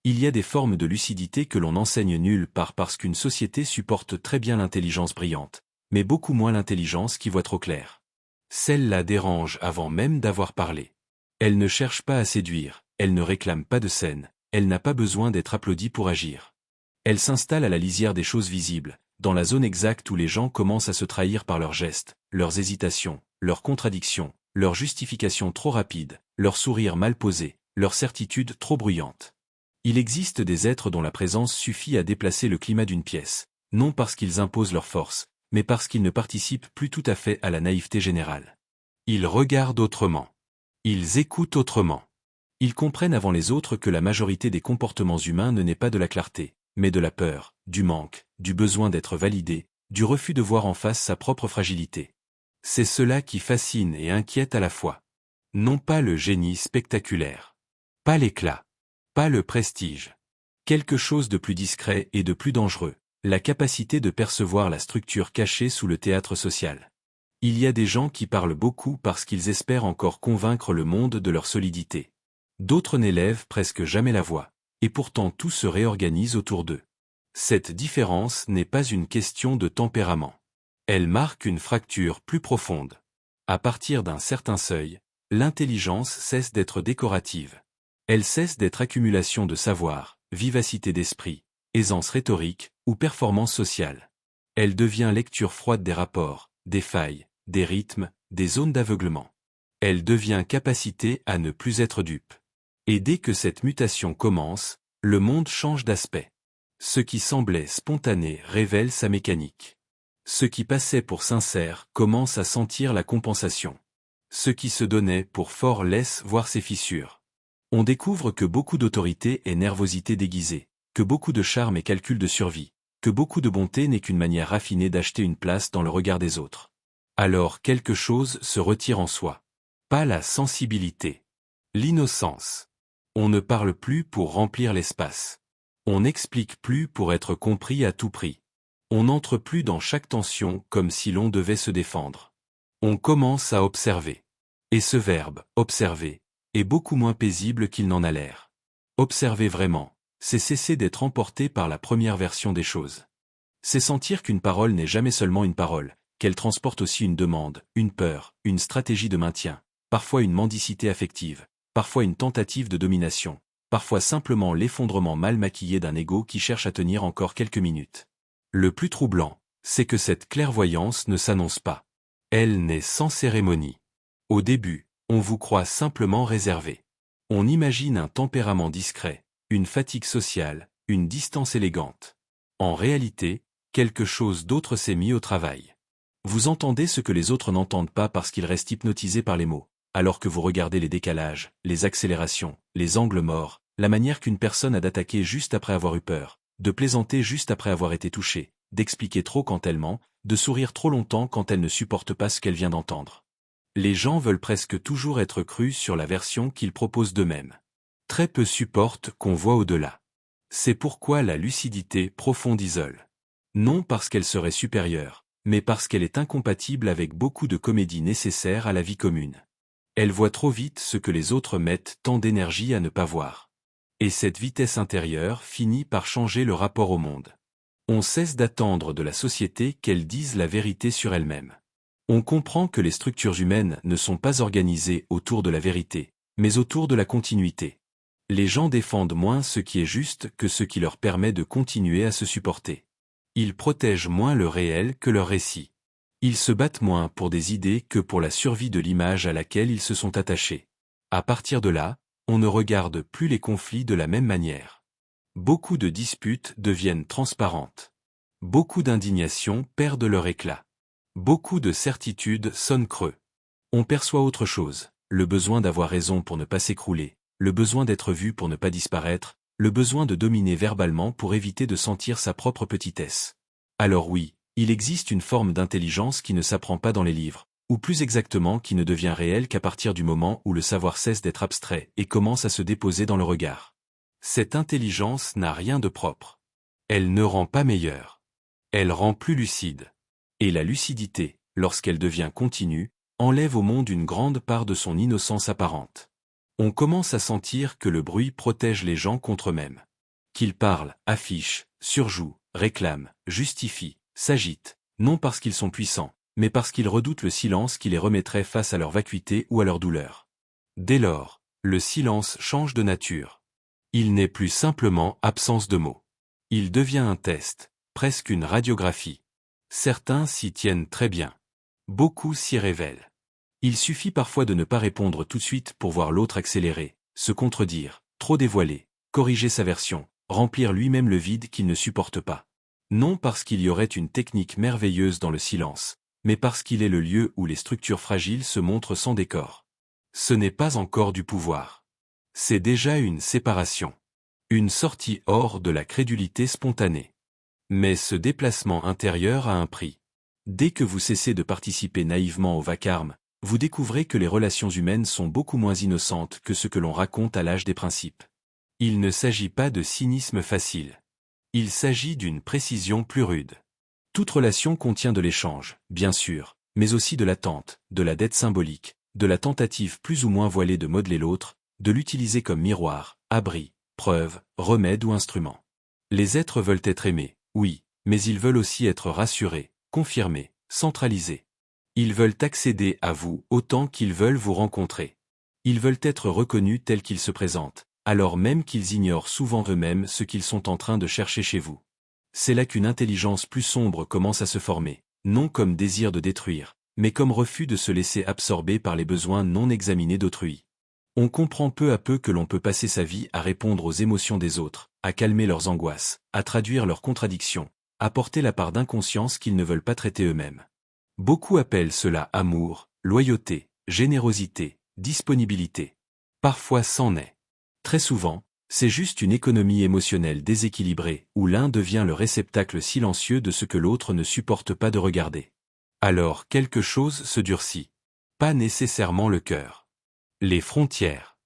Il y a des formes de lucidité que l'on enseigne nulle part parce qu'une société supporte très bien l'intelligence brillante, mais beaucoup moins l'intelligence qui voit trop clair. Celle-là dérange avant même d'avoir parlé. Elle ne cherche pas à séduire, elle ne réclame pas de scène, elle n'a pas besoin d'être applaudie pour agir. Elle s'installe à la lisière des choses visibles, dans la zone exacte où les gens commencent à se trahir par leurs gestes, leurs hésitations, leurs contradictions, leurs justifications trop rapides, leurs sourires mal posés, leurs certitudes trop bruyantes. Il existe des êtres dont la présence suffit à déplacer le climat d'une pièce, non parce qu'ils imposent leur force, mais parce qu'ils ne participent plus tout à fait à la naïveté générale. Ils regardent autrement. Ils écoutent autrement. Ils comprennent avant les autres que la majorité des comportements humains ne naît pas de la clarté, mais de la peur, du manque, du besoin d'être validé, du refus de voir en face sa propre fragilité. C'est cela qui fascine et inquiète à la fois. Non pas le génie spectaculaire. Pas l'éclat. Pas le prestige. Quelque chose de plus discret et de plus dangereux, la capacité de percevoir la structure cachée sous le théâtre social. Il y a des gens qui parlent beaucoup parce qu'ils espèrent encore convaincre le monde de leur solidité. D'autres n'élèvent presque jamais la voix, et pourtant tout se réorganise autour d'eux. Cette différence n'est pas une question de tempérament. Elle marque une fracture plus profonde. À partir d'un certain seuil, l'intelligence cesse d'être décorative. Elle cesse d'être accumulation de savoir, vivacité d'esprit, aisance rhétorique ou performance sociale. Elle devient lecture froide des rapports, des failles, des rythmes, des zones d'aveuglement. Elle devient capacité à ne plus être dupe. Et dès que cette mutation commence, le monde change d'aspect. Ce qui semblait spontané révèle sa mécanique. Ce qui passait pour sincère commence à sentir la compensation. Ce qui se donnait pour fort laisse voir ses fissures. On découvre que beaucoup d'autorité est nervosité déguisée, que beaucoup de charme est calcul de survie, que beaucoup de bonté n'est qu'une manière raffinée d'acheter une place dans le regard des autres. Alors quelque chose se retire en soi. Pas la sensibilité. L'innocence. On ne parle plus pour remplir l'espace. On n'explique plus pour être compris à tout prix. On n'entre plus dans chaque tension comme si l'on devait se défendre. On commence à observer. Et ce verbe, observer, est beaucoup moins paisible qu'il n'en a l'air. Observer vraiment, c'est cesser d'être emporté par la première version des choses. C'est sentir qu'une parole n'est jamais seulement une parole, qu'elle transporte aussi une demande, une peur, une stratégie de maintien, parfois une mendicité affective, parfois une tentative de domination, parfois simplement l'effondrement mal maquillé d'un ego qui cherche à tenir encore quelques minutes. Le plus troublant, c'est que cette clairvoyance ne s'annonce pas. Elle naît sans cérémonie. Au début, on vous croit simplement réservé. On imagine un tempérament discret, une fatigue sociale, une distance élégante. En réalité, quelque chose d'autre s'est mis au travail. Vous entendez ce que les autres n'entendent pas parce qu'ils restent hypnotisés par les mots, alors que vous regardez les décalages, les accélérations, les angles morts, la manière qu'une personne a d'attaquer juste après avoir eu peur, de plaisanter juste après avoir été touchée, d'expliquer trop quand elle ment, de sourire trop longtemps quand elle ne supporte pas ce qu'elle vient d'entendre. Les gens veulent presque toujours être crus sur la version qu'ils proposent d'eux-mêmes. Très peu supportent qu'on voit au-delà. C'est pourquoi la lucidité profonde isole. Non parce qu'elle serait supérieure, mais parce qu'elle est incompatible avec beaucoup de comédie nécessaires à la vie commune. Elle voit trop vite ce que les autres mettent tant d'énergie à ne pas voir. Et cette vitesse intérieure finit par changer le rapport au monde. On cesse d'attendre de la société qu'elle dise la vérité sur elle-même. On comprend que les structures humaines ne sont pas organisées autour de la vérité, mais autour de la continuité. Les gens défendent moins ce qui est juste que ce qui leur permet de continuer à se supporter. Ils protègent moins le réel que leur récit. Ils se battent moins pour des idées que pour la survie de l'image à laquelle ils se sont attachés. À partir de là, on ne regarde plus les conflits de la même manière. Beaucoup de disputes deviennent transparentes. Beaucoup d'indignations perdent leur éclat. Beaucoup de certitudes sonnent creux. On perçoit autre chose, le besoin d'avoir raison pour ne pas s'écrouler, le besoin d'être vu pour ne pas disparaître, le besoin de dominer verbalement pour éviter de sentir sa propre petitesse. Alors oui, il existe une forme d'intelligence qui ne s'apprend pas dans les livres, ou plus exactement qui ne devient réelle qu'à partir du moment où le savoir cesse d'être abstrait et commence à se déposer dans le regard. Cette intelligence n'a rien de propre. Elle ne rend pas meilleure. Elle rend plus lucide. Et la lucidité, lorsqu'elle devient continue, enlève au monde une grande part de son innocence apparente. On commence à sentir que le bruit protège les gens contre eux-mêmes. Qu'ils parlent, affichent, surjouent, réclament, justifient, s'agitent, non parce qu'ils sont puissants, mais parce qu'ils redoutent le silence qui les remettrait face à leur vacuité ou à leur douleur. Dès lors, le silence change de nature. Il n'est plus simplement absence de mots. Il devient un test, presque une radiographie. Certains s'y tiennent très bien. Beaucoup s'y révèlent. Il suffit parfois de ne pas répondre tout de suite pour voir l'autre accélérer, se contredire, trop dévoiler, corriger sa version, remplir lui-même le vide qu'il ne supporte pas. Non parce qu'il y aurait une technique merveilleuse dans le silence, mais parce qu'il est le lieu où les structures fragiles se montrent sans décor. Ce n'est pas encore du pouvoir. C'est déjà une séparation. Une sortie hors de la crédulité spontanée. Mais ce déplacement intérieur a un prix. Dès que vous cessez de participer naïvement au vacarme, vous découvrez que les relations humaines sont beaucoup moins innocentes que ce que l'on raconte à l'âge des principes. Il ne s'agit pas de cynisme facile. Il s'agit d'une précision plus rude. Toute relation contient de l'échange, bien sûr, mais aussi de l'attente, de la dette symbolique, de la tentative plus ou moins voilée de modeler l'autre, de l'utiliser comme miroir, abri, preuve, remède ou instrument. Les êtres veulent être aimés, oui, mais ils veulent aussi être rassurés, confirmés, centralisés. Ils veulent accéder à vous autant qu'ils veulent vous rencontrer. Ils veulent être reconnus tels qu'ils se présentent, alors même qu'ils ignorent souvent eux-mêmes ce qu'ils sont en train de chercher chez vous. C'est là qu'une intelligence plus sombre commence à se former, non comme désir de détruire, mais comme refus de se laisser absorber par les besoins non examinés d'autrui. On comprend peu à peu que l'on peut passer sa vie à répondre aux émotions des autres, à calmer leurs angoisses, à traduire leurs contradictions, à porter la part d'inconscience qu'ils ne veulent pas traiter eux-mêmes. Beaucoup appellent cela amour, loyauté, générosité, disponibilité. Parfois c'en est. Très souvent, c'est juste une économie émotionnelle déséquilibrée où l'un devient le réceptacle silencieux de ce que l'autre ne supporte pas de regarder. Alors quelque chose se durcit. Pas nécessairement le cœur. Les frontières.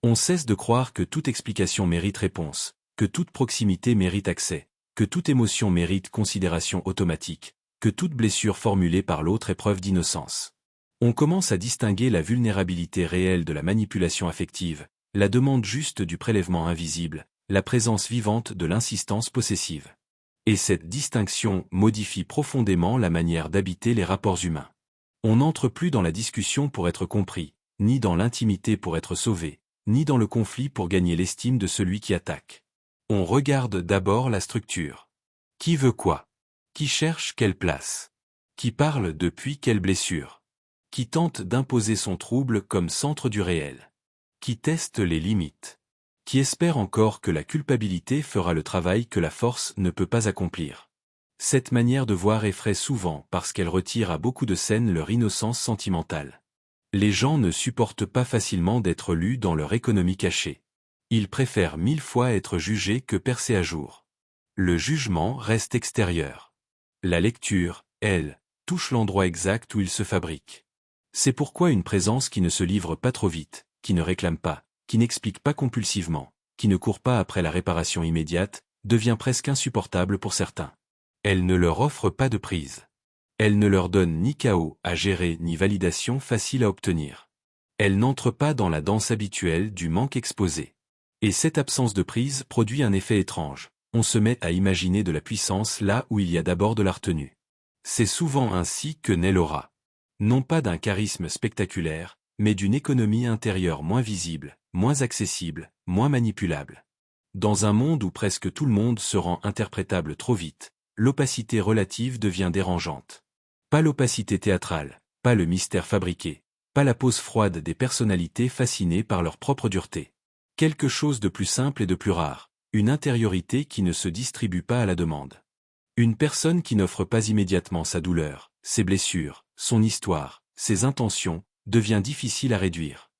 On cesse de croire que toute explication mérite réponse, que toute proximité mérite accès, que toute émotion mérite considération automatique, que toute blessure formulée par l'autre est preuve d'innocence. On commence à distinguer la vulnérabilité réelle de la manipulation affective, la demande juste du prélèvement invisible, la présence vivante de l'insistance possessive. Et cette distinction modifie profondément la manière d'habiter les rapports humains. On n'entre plus dans la discussion pour être compris, ni dans l'intimité pour être sauvé, ni dans le conflit pour gagner l'estime de celui qui attaque. On regarde d'abord la structure. Qui veut quoi? Qui cherche quelle place? Qui parle depuis quelle blessure? Qui tente d'imposer son trouble comme centre du réel? Qui teste les limites? Qui espère encore que la culpabilité fera le travail que la force ne peut pas accomplir? Cette manière de voir effraie souvent parce qu'elle retire à beaucoup de scènes leur innocence sentimentale. Les gens ne supportent pas facilement d'être lus dans leur économie cachée. Ils préfèrent 1000 fois être jugés que percés à jour. Le jugement reste extérieur. La lecture, elle, touche l'endroit exact où il se fabrique. C'est pourquoi une présence qui ne se livre pas trop vite, qui ne réclame pas, qui n'explique pas compulsivement, qui ne court pas après la réparation immédiate, devient presque insupportable pour certains. Elle ne leur offre pas de prise. Elle ne leur donne ni chaos à gérer ni validation facile à obtenir. Elle n'entre pas dans la danse habituelle du manque exposé. Et cette absence de prise produit un effet étrange. On se met à imaginer de la puissance là où il y a d'abord de la retenue. C'est souvent ainsi que naît l'aura. Non pas d'un charisme spectaculaire, mais d'une économie intérieure moins visible, moins accessible, moins manipulable. Dans un monde où presque tout le monde se rend interprétable trop vite, l'opacité relative devient dérangeante. Pas l'opacité théâtrale, pas le mystère fabriqué, pas la pose froide des personnalités fascinées par leur propre dureté. Quelque chose de plus simple et de plus rare, une intériorité qui ne se distribue pas à la demande. Une personne qui n'offre pas immédiatement sa douleur, ses blessures, son histoire, ses intentions, devient difficile à réduire.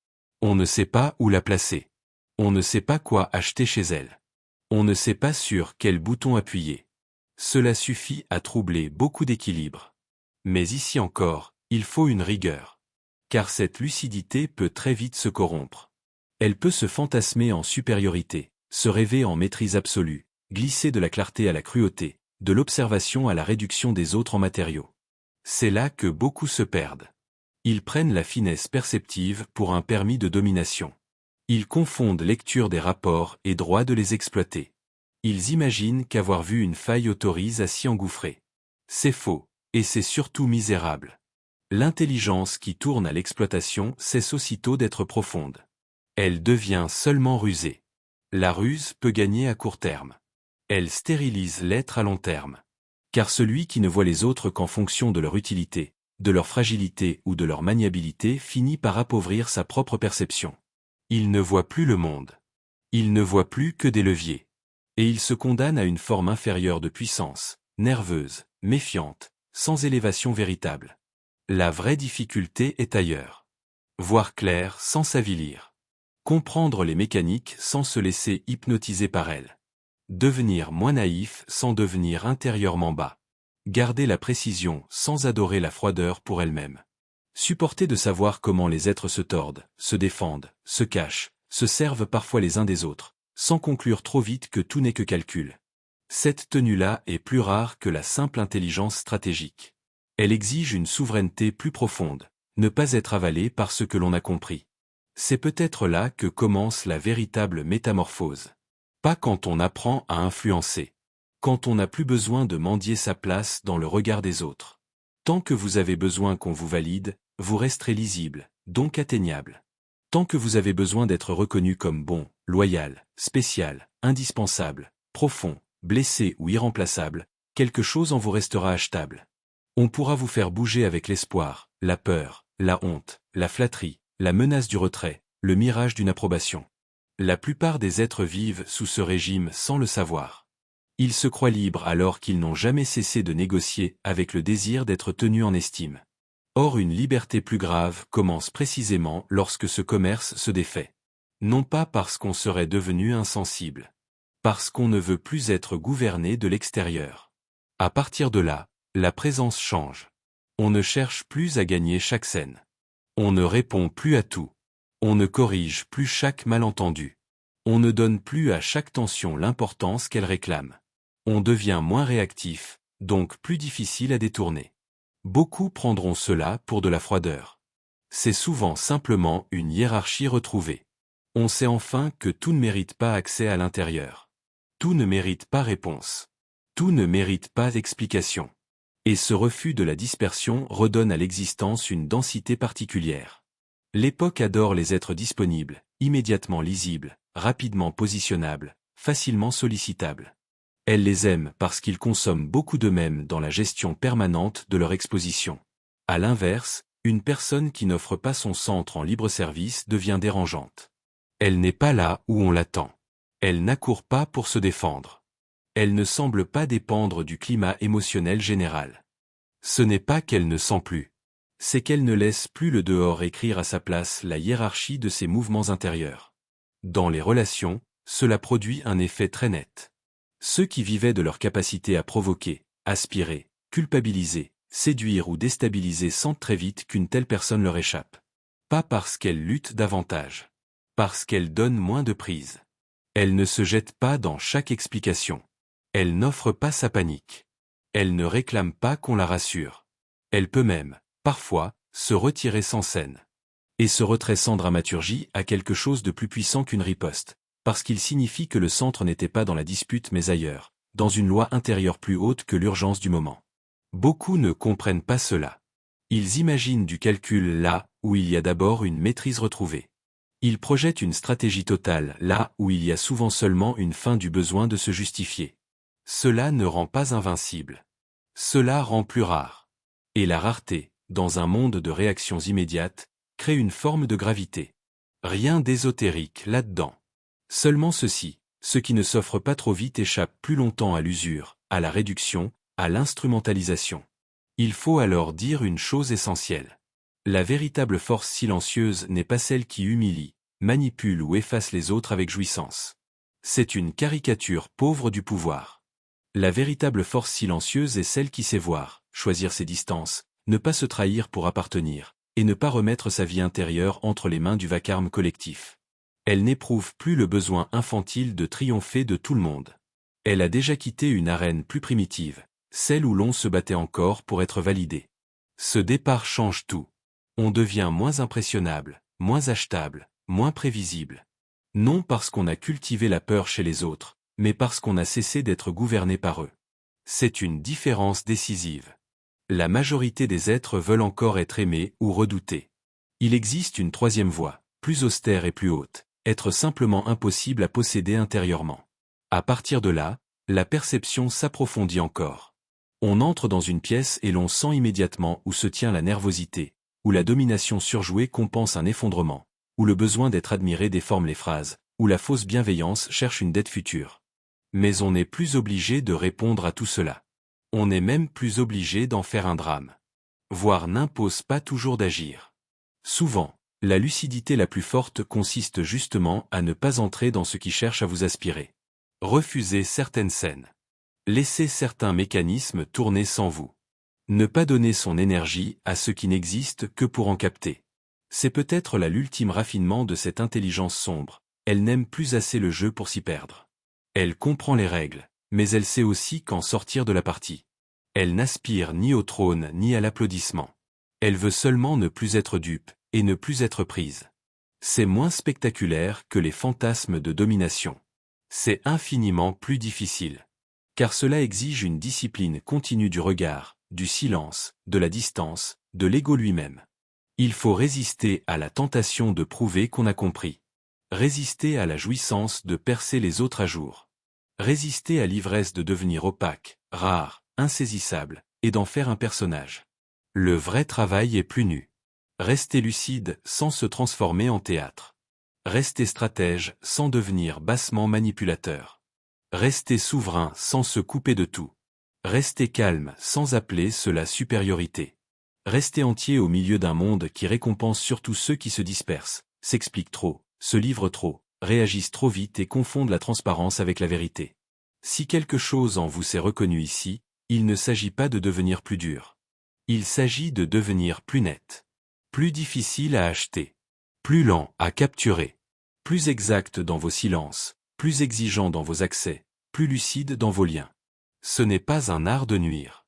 On ne sait pas où la placer. On ne sait pas quoi acheter chez elle. On ne sait pas sur quel bouton appuyer. Cela suffit à troubler beaucoup d'équilibres. Mais ici encore, il faut une rigueur. Car cette lucidité peut très vite se corrompre. Elle peut se fantasmer en supériorité, se rêver en maîtrise absolue, glisser de la clarté à la cruauté, de l'observation à la réduction des autres en matériaux. C'est là que beaucoup se perdent. Ils prennent la finesse perceptive pour un permis de domination. Ils confondent lecture des rapports et droit de les exploiter. Ils imaginent qu'avoir vu une faille autorise à s'y engouffrer. C'est faux, et c'est surtout misérable. L'intelligence qui tourne à l'exploitation cesse aussitôt d'être profonde. Elle devient seulement rusée. La ruse peut gagner à court terme. Elle stérilise l'être à long terme. Car celui qui ne voit les autres qu'en fonction de leur utilité, de leur fragilité ou de leur maniabilité finit par appauvrir sa propre perception. Il ne voit plus le monde. Il ne voit plus que des leviers. Et il se condamne à une forme inférieure de puissance, nerveuse, méfiante, sans élévation véritable. La vraie difficulté est ailleurs. Voir clair sans s'avilir. Comprendre les mécaniques sans se laisser hypnotiser par elles. Devenir moins naïf sans devenir intérieurement bas. Garder la précision sans adorer la froideur pour elle-même. Supporter de savoir comment les êtres se tordent, se défendent, se cachent, se servent parfois les uns des autres, sans conclure trop vite que tout n'est que calcul. Cette tenue-là est plus rare que la simple intelligence stratégique. Elle exige une souveraineté plus profonde, ne pas être avalée par ce que l'on a compris. C'est peut-être là que commence la véritable métamorphose. Pas quand on apprend à influencer. Quand on n'a plus besoin de mendier sa place dans le regard des autres. Tant que vous avez besoin qu'on vous valide, vous resterez lisible, donc atteignable. Tant que vous avez besoin d'être reconnu comme bon, loyal, spécial, indispensable, profond, blessé ou irremplaçable, quelque chose en vous restera achetable. On pourra vous faire bouger avec l'espoir, la peur, la honte, la flatterie, la menace du retrait, le mirage d'une approbation. La plupart des êtres vivent sous ce régime sans le savoir. Ils se croient libres alors qu'ils n'ont jamais cessé de négocier avec le désir d'être tenus en estime. Or une liberté plus grave commence précisément lorsque ce commerce se défait. Non pas parce qu'on serait devenu insensible. Parce qu'on ne veut plus être gouverné de l'extérieur. À partir de là, la présence change. On ne cherche plus à gagner chaque scène. On ne répond plus à tout. On ne corrige plus chaque malentendu. On ne donne plus à chaque tension l'importance qu'elle réclame. On devient moins réactif, donc plus difficile à détourner. Beaucoup prendront cela pour de la froideur. C'est souvent simplement une hiérarchie retrouvée. On sait enfin que tout ne mérite pas accès à l'intérieur. Tout ne mérite pas réponse. Tout ne mérite pas explication. Et ce refus de la dispersion redonne à l'existence une densité particulière. L'époque adore les êtres disponibles, immédiatement lisibles, rapidement positionnables, facilement sollicitables. Elle les aime parce qu'ils consomment beaucoup d'eux-mêmes dans la gestion permanente de leur exposition. À l'inverse, une personne qui n'offre pas son centre en libre service devient dérangeante. Elle n'est pas là où on l'attend. Elle n'accourt pas pour se défendre. Elle ne semble pas dépendre du climat émotionnel général. Ce n'est pas qu'elle ne sent plus. C'est qu'elle ne laisse plus le dehors écrire à sa place la hiérarchie de ses mouvements intérieurs. Dans les relations, cela produit un effet très net. Ceux qui vivaient de leur capacité à provoquer, aspirer, culpabiliser, séduire ou déstabiliser sentent très vite qu'une telle personne leur échappe. Pas parce qu'elle lutte davantage. Parce qu'elle donne moins de prise. Elle ne se jette pas dans chaque explication. Elle n'offre pas sa panique. Elle ne réclame pas qu'on la rassure. Elle peut même, parfois, se retirer sans scène. Et ce retrait sans dramaturgie a quelque chose de plus puissant qu'une riposte. Parce qu'il signifie que le centre n'était pas dans la dispute mais ailleurs, dans une loi intérieure plus haute que l'urgence du moment. Beaucoup ne comprennent pas cela. Ils imaginent du calcul là où il y a d'abord une maîtrise retrouvée. Ils projettent une stratégie totale là où il y a souvent seulement une fin du besoin de se justifier. Cela ne rend pas invincible. Cela rend plus rare. Et la rareté, dans un monde de réactions immédiates, crée une forme de gravité. Rien d'ésotérique là-dedans. Seulement ceci, ce qui ne s'offre pas trop vite échappe plus longtemps à l'usure, à la réduction, à l'instrumentalisation. Il faut alors dire une chose essentielle. La véritable force silencieuse n'est pas celle qui humilie, manipule ou efface les autres avec jouissance. C'est une caricature pauvre du pouvoir. La véritable force silencieuse est celle qui sait voir, choisir ses distances, ne pas se trahir pour appartenir, et ne pas remettre sa vie intérieure entre les mains du vacarme collectif. Elle n'éprouve plus le besoin infantile de triompher de tout le monde. Elle a déjà quitté une arène plus primitive, celle où l'on se battait encore pour être validé. Ce départ change tout. On devient moins impressionnable, moins achetable, moins prévisible. Non parce qu'on a cultivé la peur chez les autres, mais parce qu'on a cessé d'être gouverné par eux. C'est une différence décisive. La majorité des êtres veulent encore être aimés ou redoutés. Il existe une troisième voie, plus austère et plus haute, être simplement impossible à posséder intérieurement. À partir de là, la perception s'approfondit encore. On entre dans une pièce et l'on sent immédiatement où se tient la nervosité, où la domination surjouée compense un effondrement, où le besoin d'être admiré déforme les phrases, où la fausse bienveillance cherche une dette future. Mais on n'est plus obligé de répondre à tout cela. On n'est même plus obligé d'en faire un drame. Voire n'impose pas toujours d'agir. Souvent, la lucidité la plus forte consiste justement à ne pas entrer dans ce qui cherche à vous aspirer. Refuser certaines scènes. Laisser certains mécanismes tourner sans vous. Ne pas donner son énergie à ce qui n'existe que pour en capter. C'est peut-être là l'ultime raffinement de cette intelligence sombre. Elle n'aime plus assez le jeu pour s'y perdre. Elle comprend les règles, mais elle sait aussi quand sortir de la partie. Elle n'aspire ni au trône ni à l'applaudissement. Elle veut seulement ne plus être dupe, et ne plus être prise. C'est moins spectaculaire que les fantasmes de domination. C'est infiniment plus difficile. Car cela exige une discipline continue du regard, du silence, de la distance, de l'ego lui-même. Il faut résister à la tentation de prouver qu'on a compris. Résister à la jouissance de percer les autres à jour. Résister à l'ivresse de devenir opaque, rare, insaisissable, et d'en faire un personnage. Le vrai travail est plus nu. Rester lucide sans se transformer en théâtre. Rester stratège sans devenir bassement manipulateur. Rester souverain sans se couper de tout. Rester calme sans appeler cela supériorité. Rester entier au milieu d'un monde qui récompense surtout ceux qui se dispersent, s'expliquent trop, se livrent trop, réagissent trop vite et confondent la transparence avec la vérité. Si quelque chose en vous s'est reconnu ici, il ne s'agit pas de devenir plus dur. Il s'agit de devenir plus net. Plus difficile à acheter. Plus lent à capturer. Plus exact dans vos silences, plus exigeant dans vos accès, plus lucide dans vos liens. Ce n'est pas un art de nuire.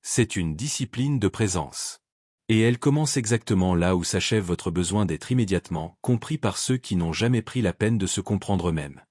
C'est une discipline de présence. Et elle commence exactement là où s'achève votre besoin d'être immédiatement compris par ceux qui n'ont jamais pris la peine de se comprendre eux-mêmes.